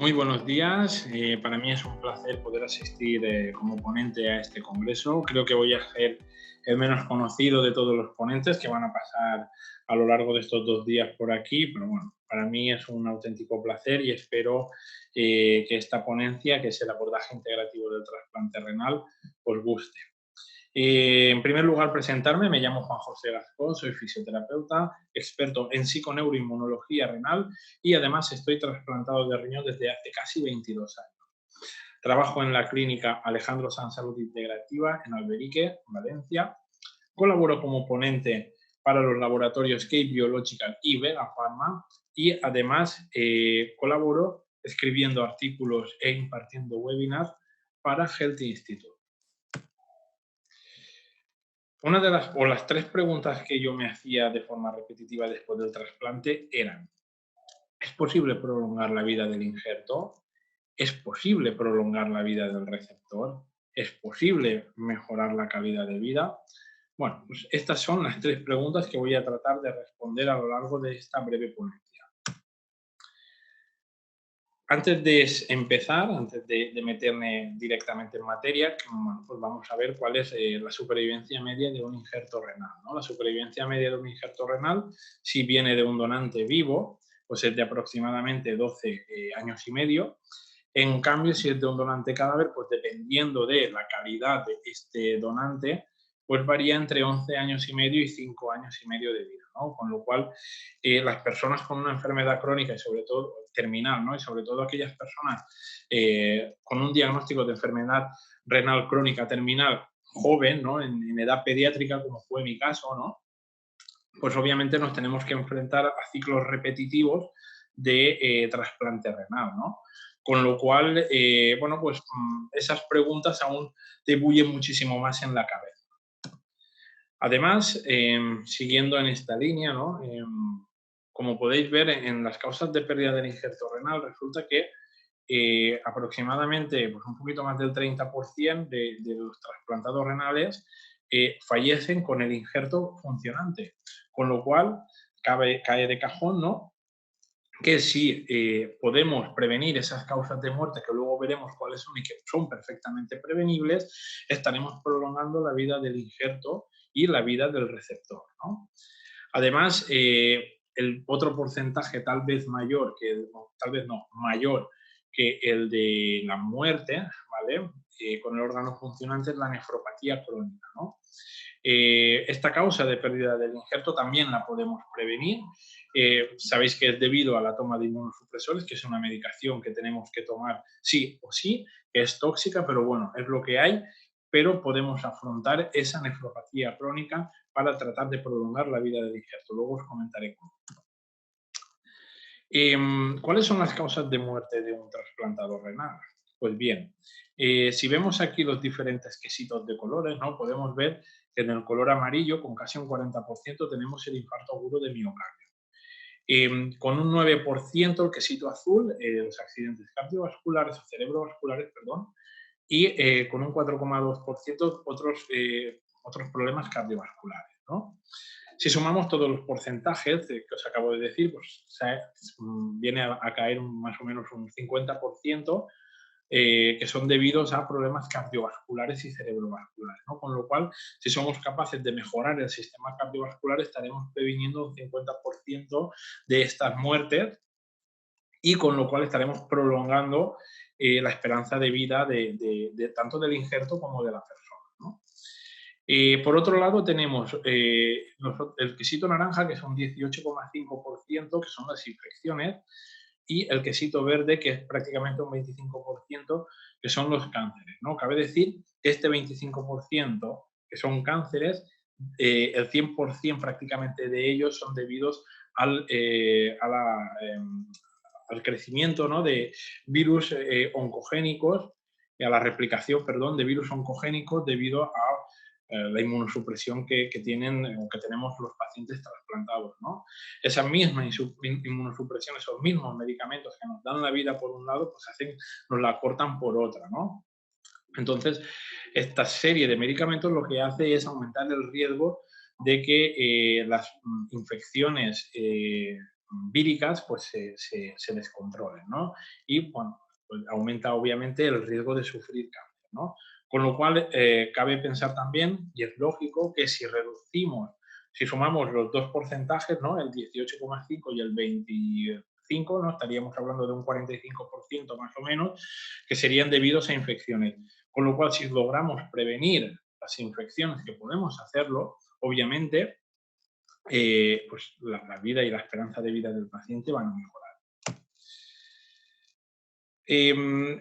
Muy buenos días. Para mí es un placer poder asistir como ponente a este congreso. Creo que voy a ser el menos conocido de todos los ponentes que van a pasar a lo largo de estos 2 días por aquí, pero bueno, para mí es un auténtico placer y espero que esta ponencia, que es el abordaje integrativo del trasplante renal, os guste. En primer lugar, presentarme, me llamo Juan José Gascón, soy fisioterapeuta, experto en psiconeuroinmunología renal y además estoy trasplantado de riñón desde hace casi 22 años. Trabajo en la clínica Alejandro Sanz Salud Integrativa en Alberique, Valencia. Colaboro como ponente para los laboratorios Kate Biological y Vega Pharma y además colaboro escribiendo artículos e impartiendo webinars para Health Institute. Una de las tres preguntas que yo me hacía de forma repetitiva después del trasplante eran: ¿es posible prolongar la vida del injerto? ¿Es posible prolongar la vida del receptor? ¿Es posible mejorar la calidad de vida? Bueno, pues estas son las tres preguntas que voy a tratar de responder a lo largo de esta breve ponencia. Antes de empezar, antes de meterme directamente en materia, bueno, pues vamos a ver cuál es la supervivencia media de un injerto renal, ¿no? La supervivencia media de un injerto renal, si viene de un donante vivo, pues es de aproximadamente 12 años y medio. En cambio, si es de un donante cadáver, pues dependiendo de la calidad de este donante, pues varía entre 11 años y medio y 5 años y medio de vida, ¿no? Con lo cual, las personas con una enfermedad crónica y sobre todo terminal, ¿no? Y sobre todo aquellas personas con un diagnóstico de enfermedad renal crónica terminal joven, ¿no? En edad pediátrica, como fue mi caso, ¿no? Pues obviamente nos tenemos que enfrentar a ciclos repetitivos de trasplante renal, ¿no? Con lo cual, bueno, pues esas preguntas aún te bullen muchísimo más en la cabeza. Además, siguiendo en esta línea, ¿no? Como podéis ver, en las causas de pérdida del injerto renal resulta que aproximadamente pues un poquito más del 30% de los trasplantados renales fallecen con el injerto funcionante, con lo cual cae de cajón, ¿no? Que si podemos prevenir esas causas de muerte, que luego veremos cuáles son y que son perfectamente prevenibles, estaremos prolongando la vida del injerto y la vida del receptor, ¿no? Además, el otro porcentaje tal vez mayor, tal vez no, mayor que el de la muerte, ¿vale? Con el órgano funcionante es la nefropatía crónica, ¿no? Esta causa de pérdida del injerto también la podemos prevenir. Sabéis que es debido a la toma de inmunosupresores, que es una medicación que tenemos que tomar sí o sí, que es tóxica, pero bueno, es lo que hay, pero podemos afrontar esa nefropatía crónica para tratar de prolongar la vida del injerto. Luego os comentaré cómo. ¿Cuáles son las causas de muerte de un trasplantado renal? Pues bien, si vemos aquí los diferentes quesitos de colores, ¿no? Podemos ver que en el color amarillo, con casi un 40%, tenemos el infarto agudo de miocardio. Con un 9% el quesito azul, los accidentes cardiovasculares o cerebrovasculares, perdón, y con un 4,2% otros problemas cardiovasculares, ¿no? Si sumamos todos los porcentajes que os acabo de decir, pues viene a caer más o menos un 50%, que son debidos a problemas cardiovasculares y cerebrovasculares, ¿no? Con lo cual, si somos capaces de mejorar el sistema cardiovascular, estaremos previniendo un 50% de estas muertes y con lo cual estaremos prolongando la esperanza de vida tanto del injerto como de la persona, ¿no? Por otro lado, tenemos el quesito naranja, que son 18,5%, que son las infecciones, y el quesito verde, que es prácticamente un 25%, que son los cánceres, ¿no? Cabe decir que este 25%, que son cánceres, el 100% prácticamente de ellos son debidos al, al crecimiento, ¿no? De virus oncogénicos, y a la replicación, perdón, de virus oncogénicos debido a la inmunosupresión que tienen o que tenemos los pacientes trasplantados, ¿no? Esa misma inmunosupresión, esos mismos medicamentos que nos dan la vida por un lado, pues nos la cortan por otra, ¿no? Entonces, esta serie de medicamentos lo que hace es aumentar el riesgo de que las infecciones víricas pues se descontrolen, ¿no? Y bueno, pues aumenta obviamente el riesgo de sufrir cáncer, ¿no? Con lo cual, cabe pensar también, y es lógico, que si sumamos los dos porcentajes, ¿no? El 18,5 y el 25, ¿no? Estaríamos hablando de un 45% más o menos, que serían debidos a infecciones. Con lo cual, si logramos prevenir las infecciones, que podemos hacerlo, obviamente, pues la vida y la esperanza de vida del paciente van a mejorar.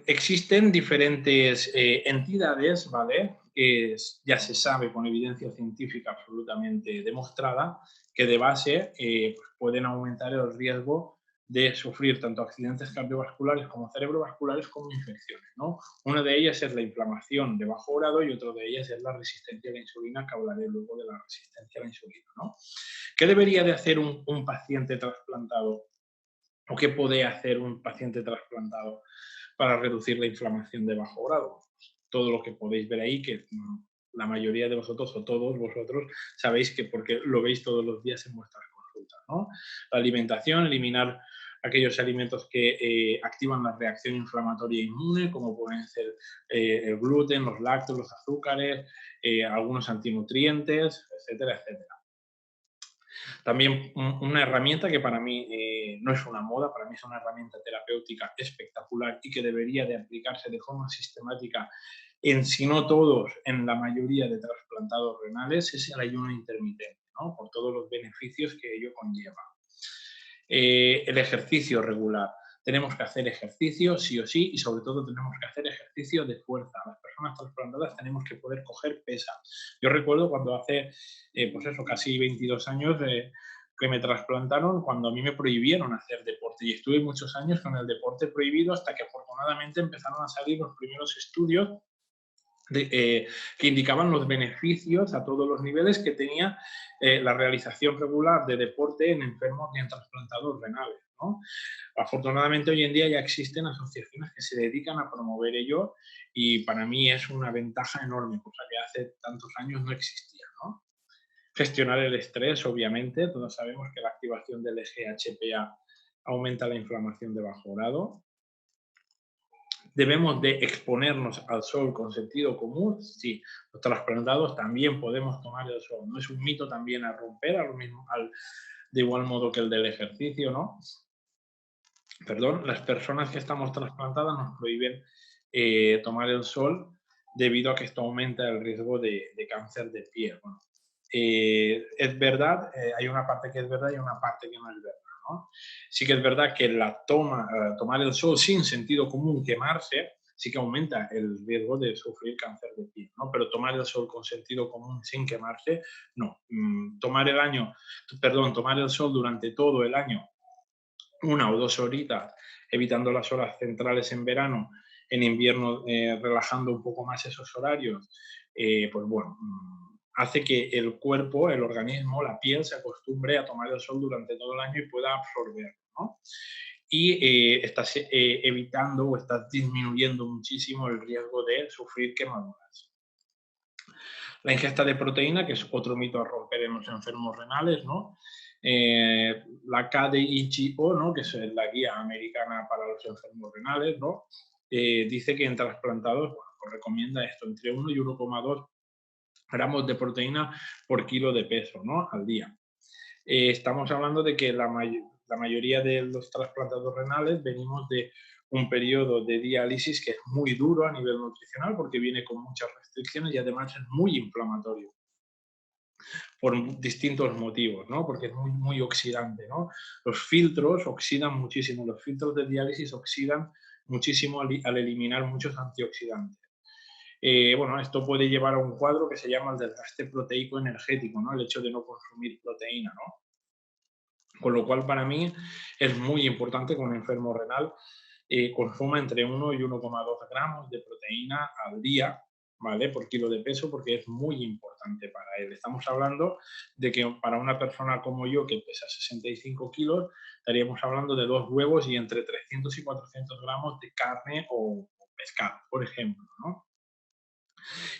Existen diferentes entidades, ¿vale? Que ya se sabe con evidencia científica absolutamente demostrada que de base pues pueden aumentar el riesgo de sufrir tanto accidentes cardiovasculares como cerebrovasculares como infecciones, ¿no? Una de ellas es la inflamación de bajo grado y otra de ellas es la resistencia a la insulina, que hablaré luego de la resistencia a la insulina, ¿no? ¿Qué debería de hacer un paciente trasplantado? ¿O qué puede hacer un paciente trasplantado para reducir la inflamación de bajo grado? Todo lo que podéis ver ahí, que la mayoría de vosotros o todos vosotros sabéis que porque lo veis todos los días en vuestras consultas, ¿no? La alimentación, eliminar aquellos alimentos que activan la reacción inflamatoria inmune, como pueden ser el gluten, los lácteos, los azúcares, algunos antinutrientes, etcétera, etcétera. También una herramienta que para mí no es una moda, para mí es una herramienta terapéutica espectacular y que debería de aplicarse de forma sistemática en, si no todos, en la mayoría de trasplantados renales, es el ayuno intermitente, ¿no? Por todos los beneficios que ello conlleva. El ejercicio regular. Tenemos que hacer ejercicio sí o sí y sobre todo tenemos que hacer ejercicio de fuerza. Las personas trasplantadas tenemos que poder coger pesas. Yo recuerdo cuando hace, pues eso, casi 22 años que me trasplantaron, cuando a mí me prohibieron hacer deporte y estuve muchos años con el deporte prohibido hasta que afortunadamente empezaron a salir los primeros estudios que indicaban los beneficios a todos los niveles que tenía la realización regular de deporte en enfermos y en trasplantados renales, ¿no? Afortunadamente hoy en día ya existen asociaciones que se dedican a promover ello y para mí es una ventaja enorme, cosa que hace tantos años no existía, ¿no? Gestionar el estrés, obviamente, todos sabemos que la activación del eje HPA aumenta la inflamación de bajo grado. ¿Debemos de exponernos al sol con sentido común? Sí, los trasplantados también podemos tomar el sol. No es un mito también a romper, de igual modo que el del ejercicio, ¿no? Perdón, las personas que estamos trasplantadas nos prohíben tomar el sol debido a que esto aumenta el riesgo de cáncer de piel. Bueno, es verdad, hay una parte que es verdad y una parte que no es verdad, ¿no? Sí que es verdad que tomar el sol sin sentido común, quemarse, sí que aumenta el riesgo de sufrir cáncer de piel, ¿no? Pero tomar el sol con sentido común sin quemarse, no. Tomar el sol durante todo el año, 1 o 2 horitas, evitando las horas centrales en verano, en invierno relajando un poco más esos horarios, pues bueno, hace que el cuerpo, el organismo, la piel se acostumbre a tomar el sol durante todo el año y pueda absorberlo, ¿no? Y estás evitando o estás disminuyendo muchísimo el riesgo de sufrir quemaduras. La ingesta de proteína, que es otro mito a romper en los enfermos renales, ¿no? La KDIGO, ¿no? Que es la guía americana para los enfermos renales, ¿no? Dice que en trasplantados, bueno, pues recomienda esto, entre 1 y 1,2 gramos de proteína por kilo de peso, ¿no? Al día. Estamos hablando de que la mayoría de los trasplantados renales venimos de un periodo de diálisis que es muy duro a nivel nutricional porque viene con muchas restricciones y además es muy inflamatorio por distintos motivos, ¿no? Porque es muy, muy oxidante, ¿no? Los filtros oxidan muchísimo, los filtros de diálisis oxidan muchísimo al eliminar muchos antioxidantes. Bueno, esto puede llevar a un cuadro que se llama el desgaste proteico energético, ¿no? El hecho de no consumir proteína, ¿no? Con lo cual, para mí, es muy importante que un enfermo renal consuma entre 1 y 1,2 gramos de proteína al día, ¿vale? Por kilo de peso, porque es muy importante para él. Estamos hablando de que para una persona como yo, que pesa 65 kilos, estaríamos hablando de 2 huevos y entre 300 y 400 gramos de carne o pescado, por ejemplo, ¿no?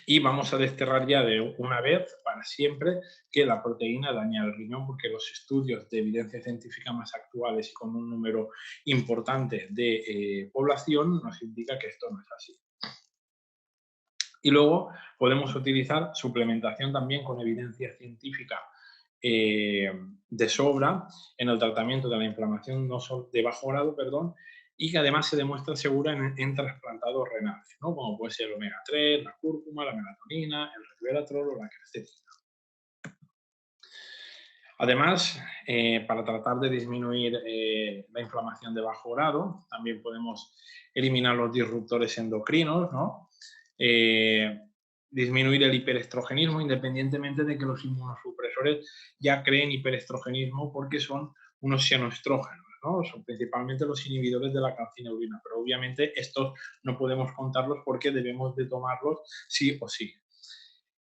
Y vamos a desterrar ya de una vez para siempre que la proteína daña el riñón, porque los estudios de evidencia científica más actuales y con un número importante de población nos indica que esto no es así. Y luego podemos utilizar suplementación también con evidencia científica de sobra en el tratamiento de la inflamación no de bajo grado, perdón, y que además se demuestra segura en trasplantados renales, ¿no? Como puede ser el omega 3, la cúrcuma, la melatonina, el resveratrol o la quercetina. Además, para tratar de disminuir la inflamación de bajo grado, también podemos eliminar los disruptores endocrinos, ¿no? Eh, disminuir el hiperestrogenismo, independientemente de que los inmunosupresores ya creen hiperestrogenismo porque son unos xenoestrógenos, ¿no? Son principalmente los inhibidores de la calcineurina, pero obviamente estos no podemos contarlos porque debemos de tomarlos sí o sí.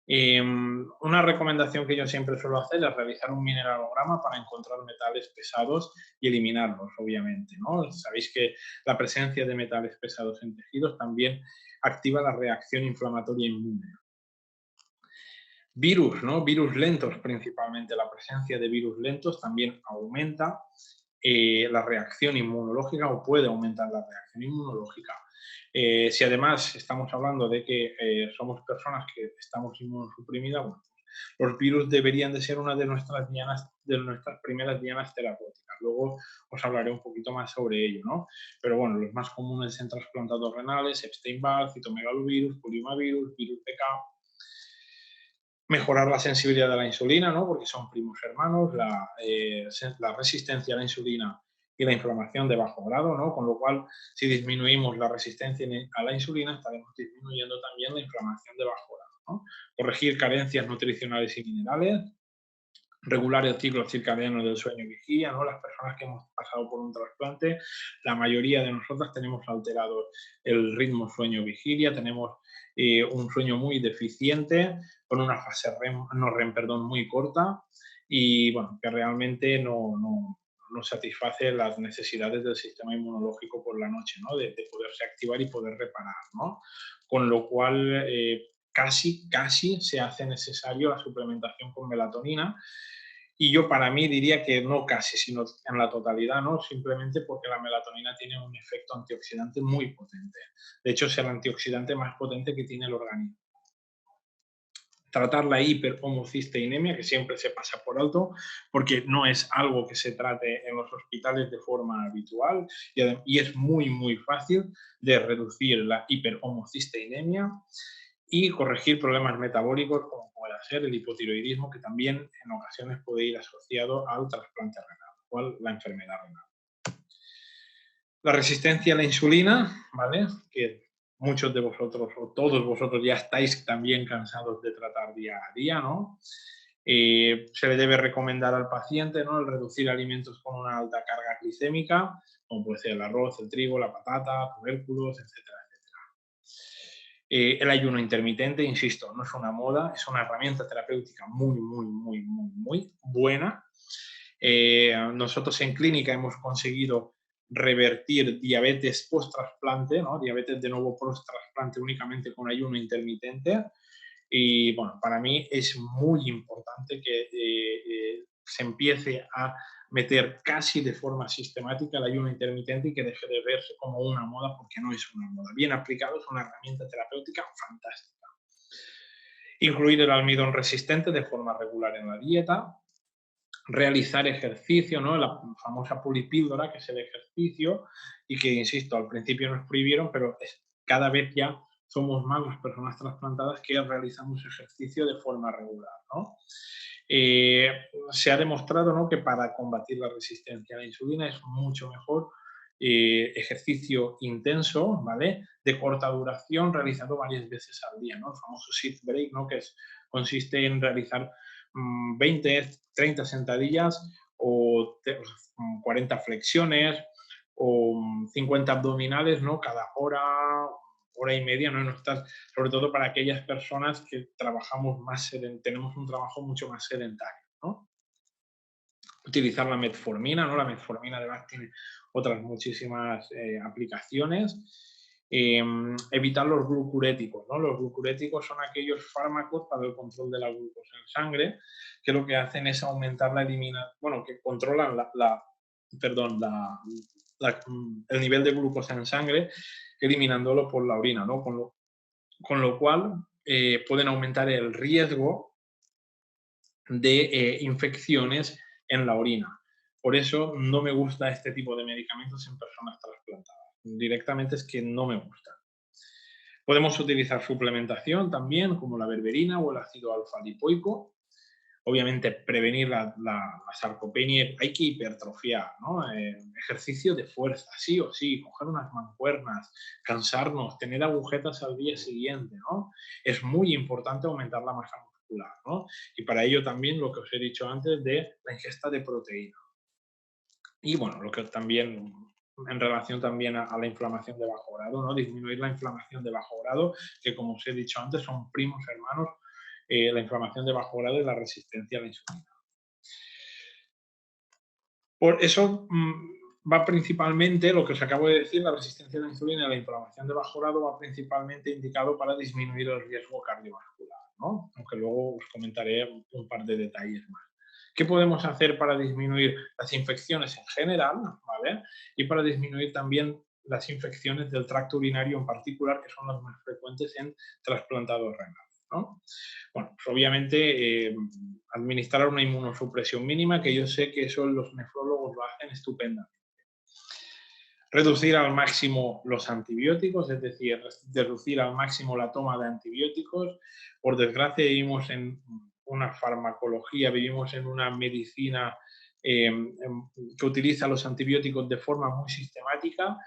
Una recomendación que yo siempre suelo hacer es realizar un mineralograma para encontrar metales pesados y eliminarlos, obviamente, ¿no? Sabéis que la presencia de metales pesados en tejidos también activa la reacción inflamatoria inmune. Virus, ¿no? Virus lentos principalmente. La presencia de virus lentos también aumenta la reacción inmunológica o puede aumentar la reacción inmunológica. Si además estamos hablando de que somos personas que estamos inmunosuprimidas, bueno, los virus deberían de ser una de nuestras primeras dianas terapéuticas. Luego os hablaré un poquito más sobre ello, ¿no? Pero bueno, los más comunes en trasplantados renales, Epstein-Barr, citomegalovirus, polimavirus, virus PK. Mejorar la sensibilidad a la insulina, ¿no? Porque son primos hermanos, la resistencia a la insulina y la inflamación de bajo grado, ¿no? Con lo cual, si disminuimos la resistencia a la insulina, estaremos disminuyendo también la inflamación de bajo grado, ¿no? Corregir carencias nutricionales y minerales, regular el ciclo circadiano del sueño y vigilia, ¿no? Las personas que hemos pasado por un trasplante, la mayoría de nosotras tenemos alterado el ritmo sueño-vigilia, tenemos un sueño muy deficiente, con una fase REM, perdón, muy corta y bueno, que realmente no satisface las necesidades del sistema inmunológico por la noche, ¿no? De poderse activar y poder reparar, ¿no? Con lo cual, casi se hace necesario la suplementación con melatonina. Y yo para mí diría que no casi, sino en la totalidad, ¿no? Simplemente porque la melatonina tiene un efecto antioxidante muy potente. De hecho, es el antioxidante más potente que tiene el organismo. Tratar la hiperhomocisteinemia, que siempre se pasa por alto, porque no es algo que se trate en los hospitales de forma habitual y es muy fácil de reducir la hiperhomocisteinemia y corregir problemas metabólicos como puede ser el hipotiroidismo, que también en ocasiones puede ir asociado al trasplante renal, o la enfermedad renal. La resistencia a la insulina, ¿vale? Que muchos de vosotros o todos vosotros ya estáis también cansados de tratar día a día, ¿no? Se le debe recomendar al paciente, ¿no? El reducir alimentos con una alta carga glicémica, como puede ser el arroz, el trigo, la patata, tubérculos, etcétera. El ayuno intermitente, insisto, no es una moda, es una herramienta terapéutica muy buena. Nosotros en clínica hemos conseguido revertir diabetes post-trasplante, ¿no? Diabetes de nuevo post-trasplante únicamente con ayuno intermitente. Y bueno, para mí es muy importante que se empiece a meter casi de forma sistemática el ayuno intermitente y que deje de verse como una moda, porque no es una moda. Bien aplicado es una herramienta terapéutica fantástica. Incluir el almidón resistente de forma regular en la dieta, realizar ejercicio, ¿no? La famosa polipíldora, que es el ejercicio, y que, insisto, al principio nos prohibieron, pero cada vez ya somos más las personas trasplantadas que realizamos ejercicio de forma regular, ¿no? Se ha demostrado, ¿no?, que para combatir la resistencia a la insulina es mucho mejor ejercicio intenso, ¿vale? De corta duración, realizado varias veces al día, ¿no? El famoso sit break, ¿no? Consiste en realizar 20, 30 sentadillas o 40 flexiones o 50 abdominales, ¿no? Cada hora y media, ¿no? Sobre todo para aquellas personas que trabajamos tenemos un trabajo mucho más sedentario, ¿no? Utilizar la metformina, ¿no? La metformina además tiene otras muchísimas aplicaciones. Evitar los glucuréticos, ¿no? Los glucuréticos son aquellos fármacos para el control de la glucosa en sangre, que lo que hacen es aumentar la eliminación, bueno, que controlan el nivel de glucosa en sangre, eliminándolo por la orina, ¿no? Con lo cual pueden aumentar el riesgo de infecciones en la orina. Por eso no me gusta este tipo de medicamentos en personas trasplantadas. Directamente es que no me gustan. Podemos utilizar suplementación también, como la berberina o el ácido alfa-lipoico. Obviamente, prevenir la sarcopenia, hay que hipertrofiar, ¿no? Ejercicio de fuerza, sí o sí, coger unas mancuernas, cansarnos, tener agujetas al día siguiente, ¿no? Es muy importante aumentar la masa muscular, ¿no? Y para ello también lo que os he dicho antes de la ingesta de proteína. Y bueno, lo que también en relación también a la inflamación de bajo grado, ¿no? Disminuir la inflamación de bajo grado, que como os he dicho antes son primos hermanos, la inflamación de bajo grado y la resistencia a la insulina. Por eso va principalmente, lo que os acabo de decir, la resistencia a la insulina y la inflamación de bajo grado va principalmente indicado para disminuir el riesgo cardiovascular, ¿no? Aunque luego os comentaré un par de detalles más. ¿Qué podemos hacer para disminuir las infecciones en general, ¿vale? Y para disminuir también las infecciones del tracto urinario en particular, que son las más frecuentes en trasplantados renales, ¿no? Bueno, pues obviamente administrar una inmunosupresión mínima, que yo sé que eso los nefrólogos lo hacen estupendamente. Reducir al máximo los antibióticos, es decir, reducir al máximo la toma de antibióticos. Por desgracia vivimos en una farmacología, vivimos en una medicina que utiliza los antibióticos de forma muy sistemática,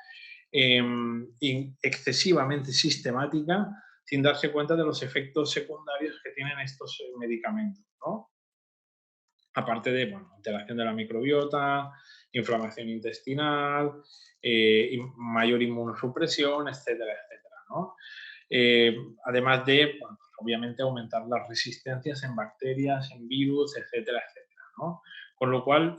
excesivamente sistemática, sin darse cuenta de los efectos secundarios que tienen estos medicamentos, ¿no? Aparte de, bueno, alteración de la microbiota, inflamación intestinal, mayor inmunosupresión, etcétera, etcétera, ¿no? Además de, bueno, pues obviamente, aumentar las resistencias en bacterias, en virus, etcétera, etcétera, ¿no? Con lo cual,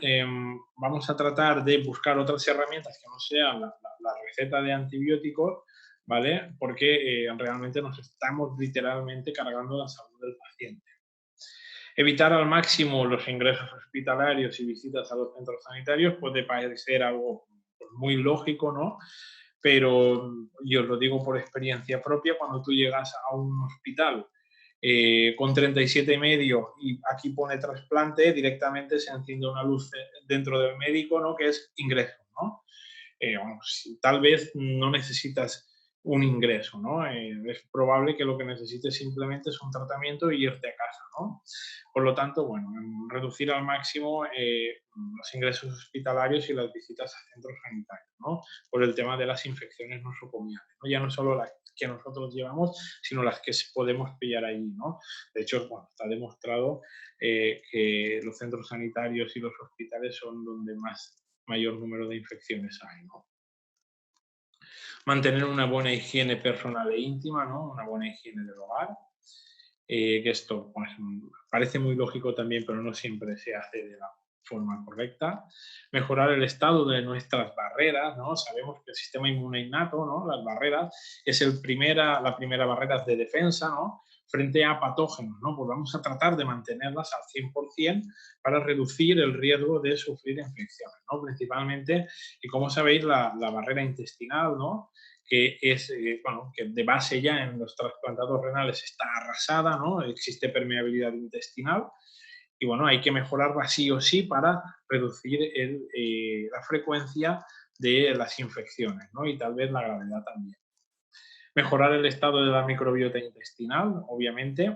vamos a tratar de buscar otras herramientas que no sean la receta de antibióticos, ¿vale? Porque realmente nos estamos literalmente cargando la salud del paciente. Evitar al máximo los ingresos hospitalarios y visitas a los centros sanitarios puede parecer algo pues, muy lógico, ¿no? Pero yo os lo digo por experiencia propia, cuando tú llegas a un hospital con 37,5 y aquí pone trasplante, directamente se enciende una luz dentro del médico, ¿no? Que es ingreso, ¿no? Bueno, tal vez no necesitas un ingreso, ¿no? Es probable que lo que necesites simplemente es un tratamiento y irte a casa, ¿no? Por lo tanto, bueno, reducir al máximo los ingresos hospitalarios y las visitas a centros sanitarios, ¿no? Por el tema de las infecciones nosocomiales, ¿no? Ya no solo las que nosotros llevamos, sino las que podemos pillar allí, ¿no? De hecho, bueno, está demostrado que los centros sanitarios y los hospitales son donde mayor número de infecciones hay, ¿no? Mantener una buena higiene personal e íntima, ¿no? Una buena higiene del hogar. Que esto pues, parece muy lógico también, pero no siempre se hace de la forma correcta. Mejorar el estado de nuestras barreras, ¿no? Sabemos que el sistema inmune innato, ¿no? Las barreras, es la primera barrera de defensa, ¿no? Frente a patógenos, ¿no? Pues vamos a tratar de mantenerlas al 100% para reducir el riesgo de sufrir infecciones, ¿no? Principalmente, y como sabéis, la barrera intestinal, ¿no? Que es, bueno, que de base ya en los trasplantados renales está arrasada, ¿no? Existe permeabilidad intestinal y bueno, hay que mejorarla sí o sí para reducir la frecuencia de las infecciones, ¿no? Y tal vez la gravedad también. Mejorar el estado de la microbiota intestinal, obviamente.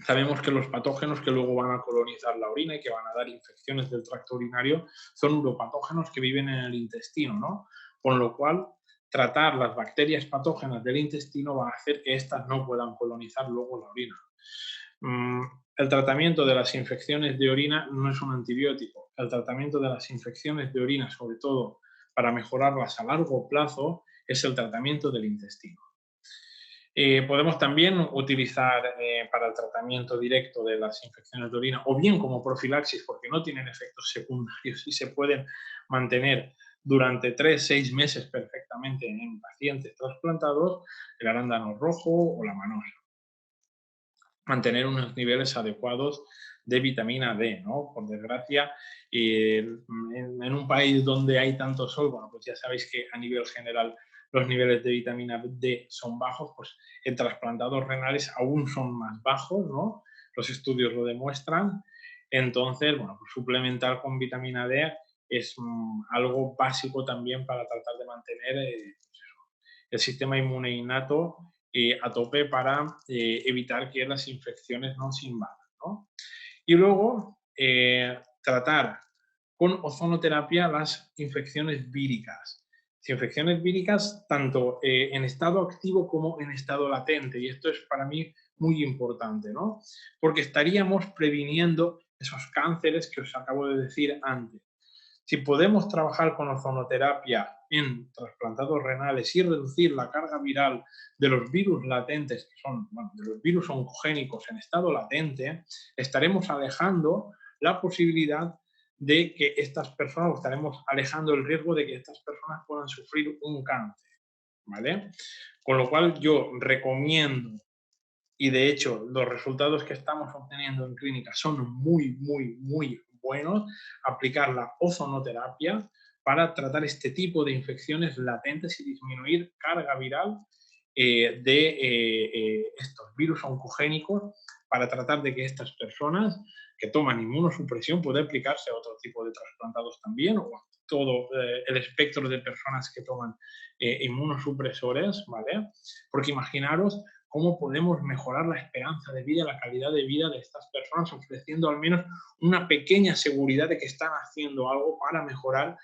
Sabemos que los patógenos que luego van a colonizar la orina y que van a dar infecciones del tracto urinario son uropatógenos que viven en el intestino, ¿no? Con lo cual, tratar las bacterias patógenas del intestino va a hacer que éstas no puedan colonizar luego la orina. El tratamiento de las infecciones de orina no es un antibiótico. El tratamiento de las infecciones de orina, sobre todo para mejorarlas a largo plazo, es el tratamiento del intestino. Podemos también utilizar para el tratamiento directo de las infecciones de orina o bien como profilaxis porque no tienen efectos secundarios y se pueden mantener durante 3-6 meses perfectamente en pacientes trasplantados el arándano rojo o la manosa. Mantener unos niveles adecuados de vitamina D, ¿no? Por desgracia, en un país donde hay tanto sol, bueno, pues ya sabéis que a nivel general los niveles de vitamina D son bajos, pues en trasplantados renales aún son más bajos, ¿no? Los estudios lo demuestran. Entonces, bueno, pues suplementar con vitamina D es algo básico también para tratar de mantener pues el sistema inmune innato a tope para evitar que las infecciones no se invadan, ¿no? Y luego tratar con ozonoterapia las infecciones víricas. Infecciones víricas tanto en estado activo como en estado latente. Y esto es para mí muy importante, ¿no? Porque estaríamos previniendo esos cánceres que os acabo de decir antes. Si podemos trabajar con ozonoterapia en trasplantados renales y reducir la carga viral de los virus latentes, que son bueno, de los virus oncogénicos en estado latente, estaremos alejando la posibilidad de que estas personas, o estaremos alejando el riesgo de que estas personas puedan sufrir un cáncer, ¿vale? Con lo cual yo recomiendo, y de hecho los resultados que estamos obteniendo en clínica son muy, muy, muy buenos, aplicar la ozonoterapia para tratar este tipo de infecciones latentes y disminuir carga viral de estos virus oncogénicos para tratar de que estas personas que toman inmunosupresión puedan aplicarse a otro tipo de trasplantados también o a todo el espectro de personas que toman inmunosupresores, ¿vale? Porque imaginaros cómo podemos mejorar la esperanza de vida, la calidad de vida de estas personas, ofreciendo al menos una pequeña seguridad de que están haciendo algo para mejorar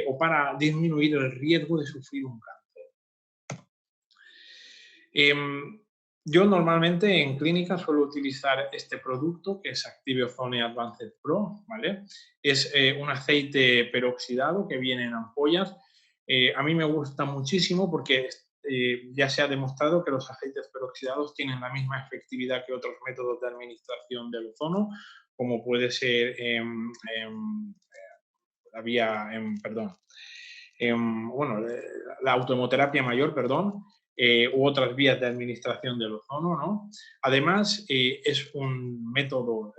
o para disminuir el riesgo de sufrir un cáncer. Yo normalmente en clínica suelo utilizar este producto que es Active Ozone Advanced Pro, ¿vale? Es un aceite peroxidado que viene en ampollas. A mí me gusta muchísimo porque ya se ha demostrado que los aceites peroxidados tienen la misma efectividad que otros métodos de administración del ozono, como puede ser la vía, perdón, bueno, la autohemoterapia mayor, perdón, u otras vías de administración del ozono, ¿no? Además, es un método,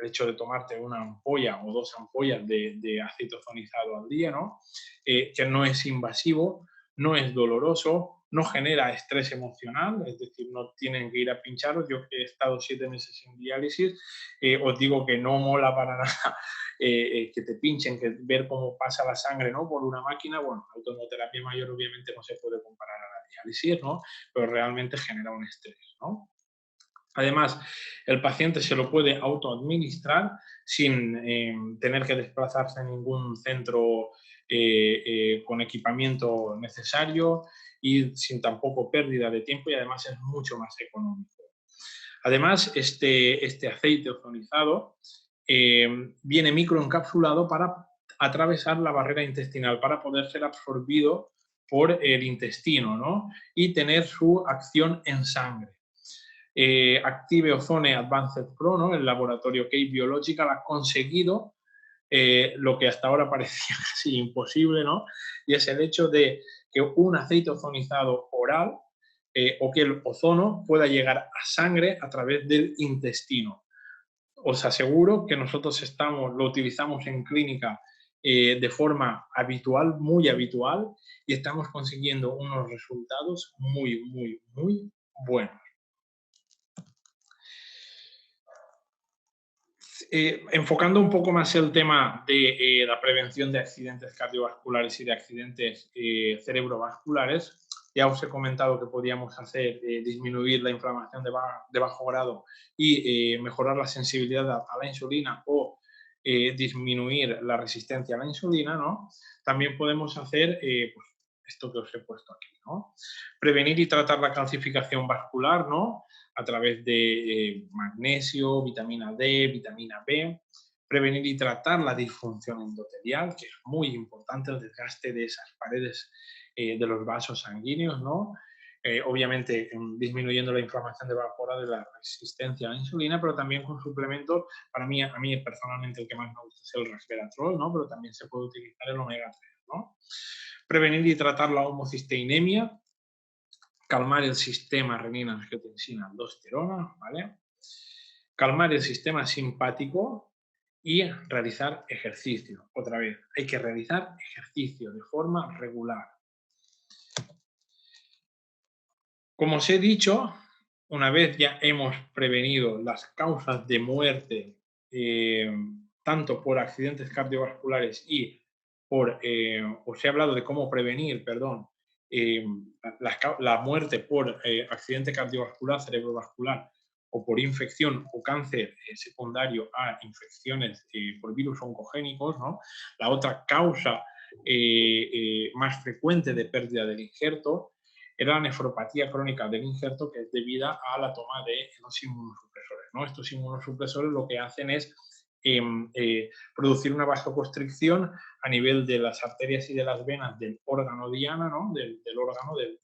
el hecho de tomarte una ampolla o 2 ampollas de aceite ozonizado al día, ¿no? Que no es invasivo, no es doloroso, no genera estrés emocional, es decir, no tienen que ir a pincharos. Yo que he estado 7 meses en diálisis, os digo que no mola para nada que te pinchen, que ver cómo pasa la sangre, ¿no? Por una máquina. Bueno, la autoterapia mayor obviamente no se puede comparar a la diálisis, ¿no? Pero realmente genera un estrés, ¿no? Además, el paciente se lo puede autoadministrar sin tener que desplazarse a ningún centro con equipamiento necesario y sin tampoco pérdida de tiempo, y además es mucho más económico. Además, este aceite ozonizado viene microencapsulado para atravesar la barrera intestinal, para poder ser absorbido por el intestino, ¿no? Y tener su acción en sangre. Active Ozone Advanced Pro, ¿no? El laboratorio Kate Biological ha conseguido lo que hasta ahora parecía casi imposible, ¿no? Y es el hecho de que un aceite ozonizado oral o que el ozono pueda llegar a sangre a través del intestino. Os aseguro que nosotros lo utilizamos en clínica de forma habitual, muy habitual, y estamos consiguiendo unos resultados muy, muy, muy buenos. Enfocando un poco más el tema de la prevención de accidentes cardiovasculares y de accidentes cerebrovasculares, ya os he comentado que podíamos hacer disminuir la inflamación de bajo grado y mejorar la sensibilidad a la insulina o disminuir la resistencia a la insulina, ¿no? También podemos hacer pues, esto que os he puesto aquí, ¿no? Prevenir y tratar la calcificación vascular, ¿no? A través de magnesio, vitamina D, vitamina B, prevenir y tratar la disfunción endotelial, que es muy importante, el desgaste de esas paredes de los vasos sanguíneos, ¿no? Obviamente disminuyendo la inflamación de evapora de la resistencia a la insulina, pero también con suplementos. A mí personalmente el que más me gusta es el resveratrol, ¿no? Pero también se puede utilizar el omega 3. ¿no? Prevenir y tratar la homocisteinemia, calmar el sistema renina-angiotensina-aldosterona, ¿vale? Calmar el sistema simpático y realizar ejercicio. Otra vez, hay que realizar ejercicio de forma regular. Como os he dicho, una vez ya hemos prevenido las causas de muerte, tanto por accidentes cardiovasculares y os he hablado de cómo prevenir, perdón, la muerte por accidente cardiovascular, cerebrovascular o por infección o cáncer secundario a infecciones por virus oncogénicos, ¿no? La otra causa más frecuente de pérdida del injerto era la nefropatía crónica del injerto, que es debida a la toma de los inmunosupresores, ¿no? Estos inmunosupresores lo que hacen es producir una vasoconstricción a nivel de las arterias y de las venas del órgano diana, ¿no? del órgano del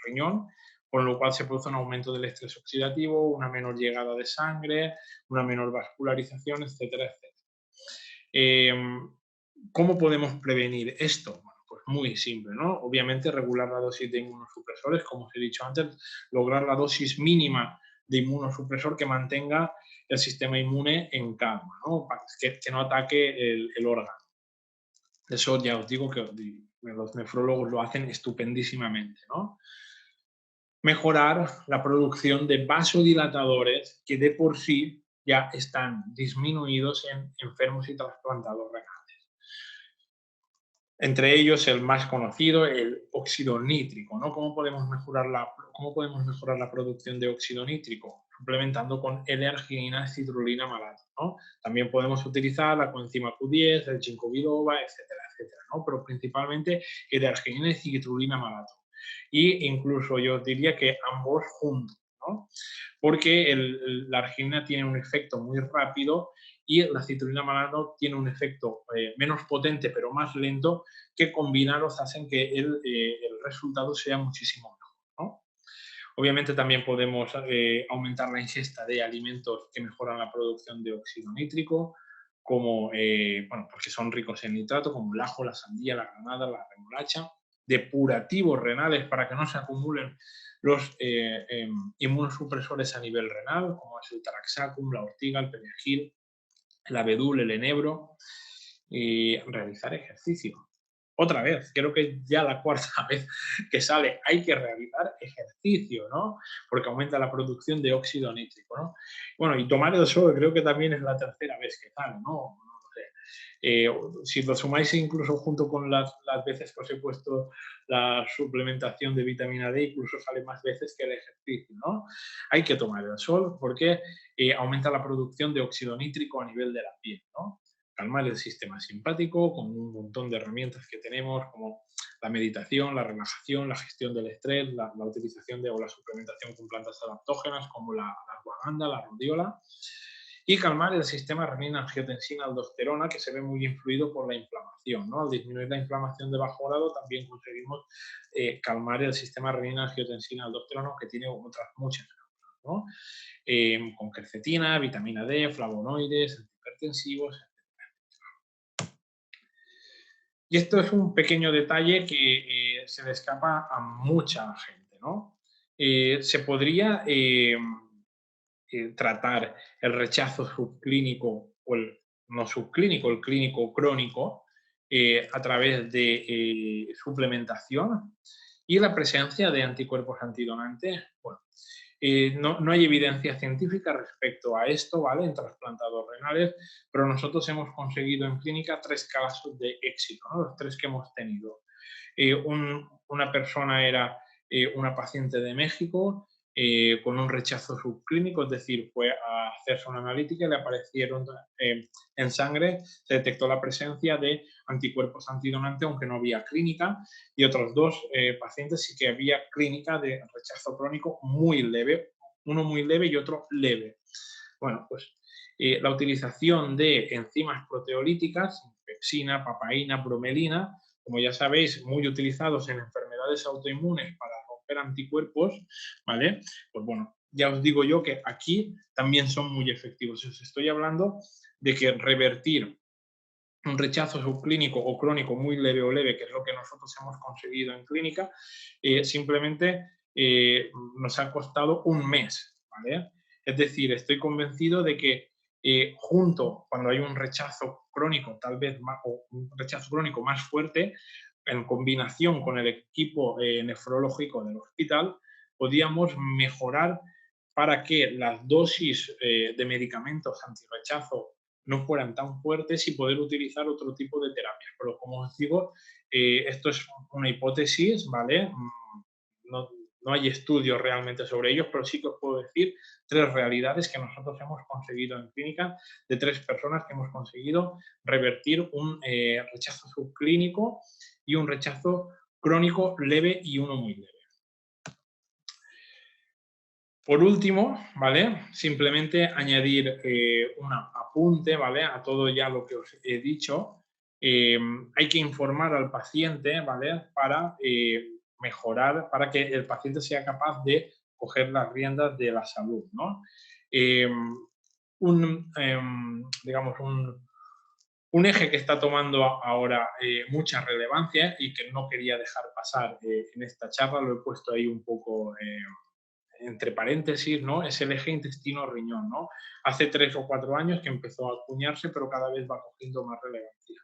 riñón, con lo cual se produce un aumento del estrés oxidativo, una menor llegada de sangre, una menor vascularización, etcétera, etcétera. ¿Cómo podemos prevenir esto? Bueno, pues muy simple, ¿no? Obviamente regular la dosis de inmunosupresores, como os he dicho antes, lograr la dosis mínima de inmunosupresor que mantenga el sistema inmune en calma, ¿no? Para que no ataque el órgano. Eso ya os digo que los nefrólogos lo hacen estupendísimamente, ¿no? Mejorar la producción de vasodilatadores que de por sí ya están disminuidos en enfermos y trasplantados renales. Entre ellos el más conocido, el óxido nítrico, ¿no? ¿Cómo podemos mejorar la producción de óxido nítrico? Suplementando con L-arginina, citrulina, malato, ¿no? También podemos utilizar la coenzima Q10, el ginkgo biloba, etcétera, etcétera, ¿no? Pero principalmente L-arginina y citrulina, malato. Y incluso yo diría que ambos juntos, ¿no? Porque la arginina tiene un efecto muy rápido y la citrulina malato tiene un efecto menos potente pero más lento, que combinados hacen que el resultado sea muchísimo mejor, ¿no? Obviamente también podemos aumentar la ingesta de alimentos que mejoran la producción de óxido nítrico, como, bueno, porque son ricos en nitrato, como el ajo, la sandía, la granada, la remolacha, depurativos renales para que no se acumulen los inmunosupresores a nivel renal, como es el taraxacum, la ortiga, el perejil, el abedul, el enebro, y realizar ejercicio. Otra vez, creo que ya la cuarta vez que sale, hay que realizar ejercicio, ¿no? Porque aumenta la producción de óxido nítrico, ¿no? Bueno, y tomar el sol creo que también es la tercera vez que sale, ¿no? No lo sé. Si lo sumáis incluso junto con las veces que os he puesto la suplementación de vitamina D, incluso sale más veces que el ejercicio, ¿no? Hay que tomar el sol porque aumenta la producción de óxido nítrico a nivel de la piel, ¿no? Calmar el sistema simpático con un montón de herramientas que tenemos, como la meditación, la relajación, la gestión del estrés, la utilización o la suplementación con plantas adaptógenas como la ashwagandha, la rhodiola, y calmar el sistema renina-angiotensina-aldosterona, que se ve muy influido por la inflamación, ¿no? Al disminuir la inflamación de bajo grado también conseguimos calmar el sistema renina-angiotensina-aldosterona, que tiene otras muchas causas, ¿no? Con quercetina, vitamina D, flavonoides, antihipertensivos. Y esto es un pequeño detalle que se le escapa a mucha gente, ¿no? Se podría tratar el rechazo subclínico o el no subclínico, el clínico crónico, a través de suplementación y la presencia de anticuerpos antidonantes. Bueno, no hay evidencia científica respecto a esto, ¿vale? En trasplantados renales, pero nosotros hemos conseguido en clínica 3 casos de éxito, ¿no? Los 3 que hemos tenido. Una persona era una paciente de México con un rechazo subclínico, es decir, fue a hacerse una analítica y le aparecieron en sangre, se detectó la presencia de anticuerpos antidonantes, aunque no había clínica, y otros 2 pacientes sí que había clínica de rechazo crónico muy leve, uno muy leve y otro leve. Bueno, pues la utilización de enzimas proteolíticas, pepsina, papaína, bromelina, como ya sabéis, muy utilizados en enfermedades autoinmunes para romper anticuerpos, ¿vale? Pues bueno, ya os digo yo que aquí también son muy efectivos. Os estoy hablando de que revertir un rechazo subclínico o crónico muy leve o leve, que es lo que nosotros hemos conseguido en clínica, simplemente nos ha costado un mes, ¿vale? Es decir, estoy convencido de que junto, cuando hay un rechazo crónico, tal vez más, o un rechazo crónico más fuerte, en combinación con el equipo nefrológico del hospital, podíamos mejorar para que las dosis de medicamentos antirrechazo no fueran tan fuertes y poder utilizar otro tipo de terapias. Pero como os digo, esto es una hipótesis, ¿vale? No, no hay estudios realmente sobre ellos, pero sí que os puedo decir tres realidades que nosotros hemos conseguido en clínica, de tres personas que hemos conseguido revertir un rechazo subclínico y un rechazo crónico leve y uno muy leve. Por último, ¿vale? Simplemente añadir un apunte, ¿vale? A todo ya lo que os he dicho. Hay que informar al paciente, ¿vale? Para mejorar, para que el paciente sea capaz de coger las riendas de la salud, ¿no? Eh, digamos, un eje que está tomando ahora mucha relevancia y que no quería dejar pasar en esta charla, lo he puesto ahí un poco entre paréntesis, ¿no? Es el eje intestino-riñón, ¿no? Hace 3 o 4 años que empezó a acuñarse, pero cada vez va cogiendo más relevancia.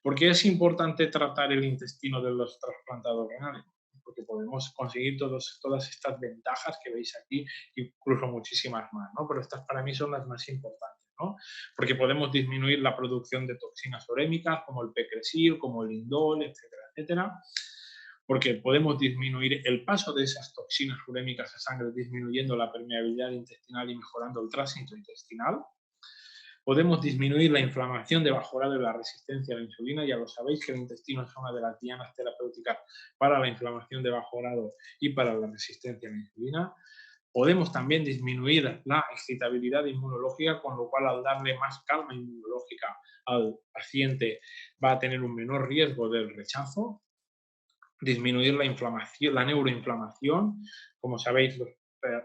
¿Por qué es importante tratar el intestino de los trasplantados renales? Porque podemos conseguir todas estas ventajas que veis aquí, incluso muchísimas más, ¿no? Pero estas para mí son las más importantes, ¿no? Porque podemos disminuir la producción de toxinas urémicas como el pecresil, como el indol, etcétera, etcétera, porque podemos disminuir el paso de esas toxinas urémicas a sangre, disminuyendo la permeabilidad intestinal y mejorando el tránsito intestinal. Podemos disminuir la inflamación de bajo grado y la resistencia a la insulina. Ya lo sabéis que el intestino es una de las dianas terapéuticas para la inflamación de bajo grado y para la resistencia a la insulina. Podemos también disminuir la excitabilidad inmunológica, con lo cual al darle más calma inmunológica al paciente va a tener un menor riesgo del rechazo. Disminuir la inflamación, la neuroinflamación. Como sabéis, los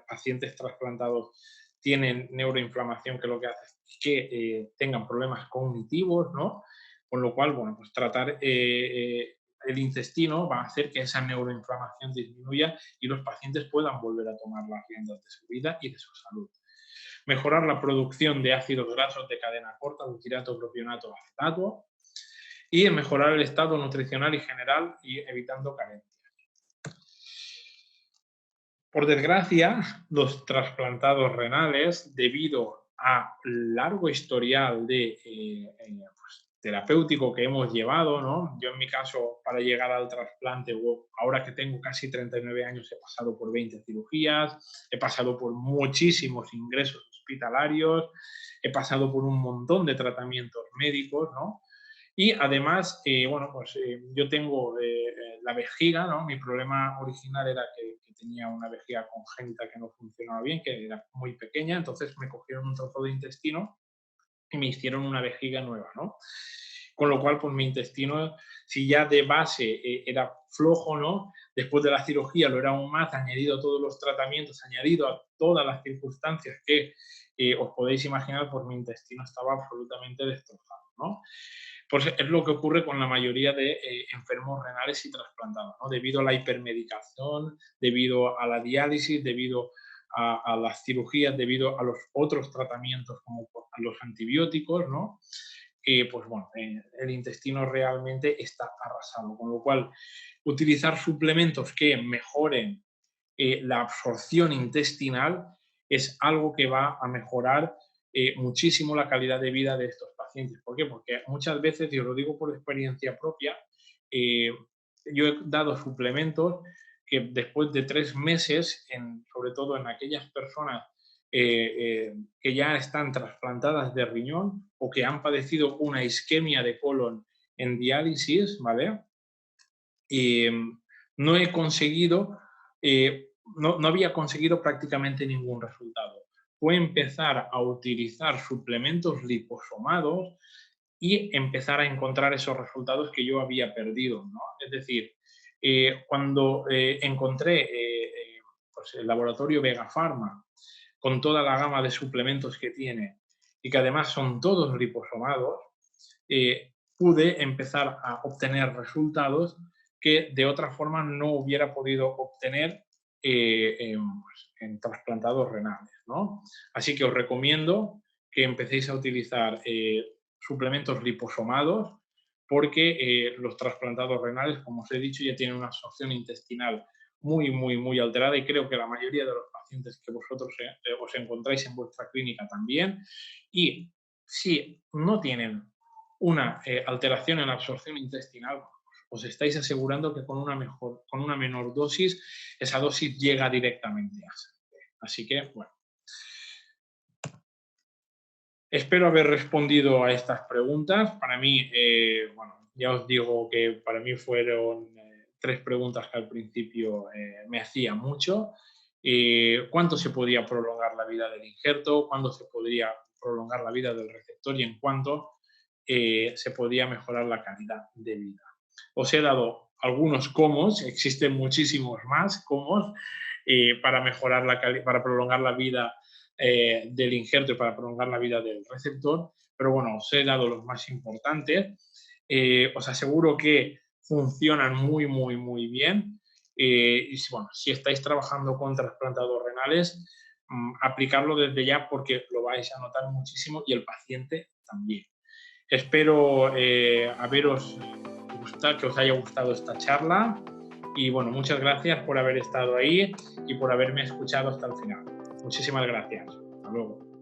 pacientes trasplantados tienen neuroinflamación, que lo que hace es que tengan problemas cognitivos, ¿no? Con lo cual, bueno, pues tratar el intestino va a hacer que esa neuroinflamación disminuya y los pacientes puedan volver a tomar las riendas de su vida y de su salud. Mejorar la producción de ácidos grasos de cadena corta, butirato, propionato, acetato, y mejorar el estado nutricional y general y evitando carencias. Por desgracia, los trasplantados renales, debido a largo historial de pues, terapéutico que hemos llevado, ¿no? Yo en mi caso, para llegar al trasplante, ahora que tengo casi 39 años, he pasado por 20 cirugías, he pasado por muchísimos ingresos hospitalarios, he pasado por un montón de tratamientos médicos, ¿no? Y además, bueno, pues yo tengo la vejiga, ¿no? Mi problema original era que tenía una vejiga congénita que no funcionaba bien, que era muy pequeña, entonces me cogieron un trozo de intestino y me hicieron una vejiga nueva, ¿no? Con lo cual, pues mi intestino, si ya de base era flojo, ¿no? Después de la cirugía lo era aún más, añadido a todos los tratamientos, añadido a todas las circunstancias que os podéis imaginar, pues mi intestino estaba absolutamente destrozado, ¿no? Pues es lo que ocurre con la mayoría de enfermos renales y trasplantados, ¿no? Debido a la hipermedicación, debido a la diálisis, debido a las cirugías, debido a los otros tratamientos como a los antibióticos, ¿no? Pues bueno, el intestino realmente está arrasado, con lo cual utilizar suplementos que mejoren la absorción intestinal es algo que va a mejorar muchísimo la calidad de vida de estos pacientes. ¿Por qué? Porque muchas veces, y os lo digo por experiencia propia, eh, yo he dado suplementos que después de 3 meses, sobre todo en aquellas personas que ya están trasplantadas de riñón o que han padecido una isquemia de colon en diálisis, ¿vale? Y no he conseguido, no había conseguido prácticamente ningún resultado. Fue empezar a utilizar suplementos liposomados y empezar a encontrar esos resultados que yo había perdido, ¿no? Es decir, cuando encontré pues el laboratorio Vega Pharma con toda la gama de suplementos que tiene y que además son todos liposomados, pude empezar a obtener resultados que de otra forma no hubiera podido obtener en trasplantados renales, ¿no? Así que os recomiendo que empecéis a utilizar suplementos liposomados porque los trasplantados renales, como os he dicho, ya tienen una absorción intestinal muy, muy, muy alterada y creo que la mayoría de los pacientes que vosotros os encontráis en vuestra clínica también. Y si no tienen una alteración en la absorción intestinal, os estáis asegurando que con una menor dosis, esa dosis llega directamente a sangre. Así que, bueno. Espero haber respondido a estas preguntas. Para mí, bueno, ya os digo que para mí fueron 3 preguntas que al principio me hacía mucho. ¿Cuánto se podía prolongar la vida del injerto? ¿Cuándo se podría prolongar la vida del receptor? Y en cuánto se podía mejorar la calidad de vida. Os he dado algunos cómo, existen muchísimos más cómo para mejorar para prolongar la vida del injerto y para prolongar la vida del receptor, pero bueno, os he dado los más importantes. Os aseguro que funcionan muy, muy, muy bien. Y bueno, si estáis trabajando con trasplantados renales, aplicarlo desde ya porque lo vais a notar muchísimo y el paciente también. Espero que os haya gustado esta charla y bueno, muchas gracias por haber estado ahí y por haberme escuchado hasta el final. Muchísimas gracias. Hasta luego.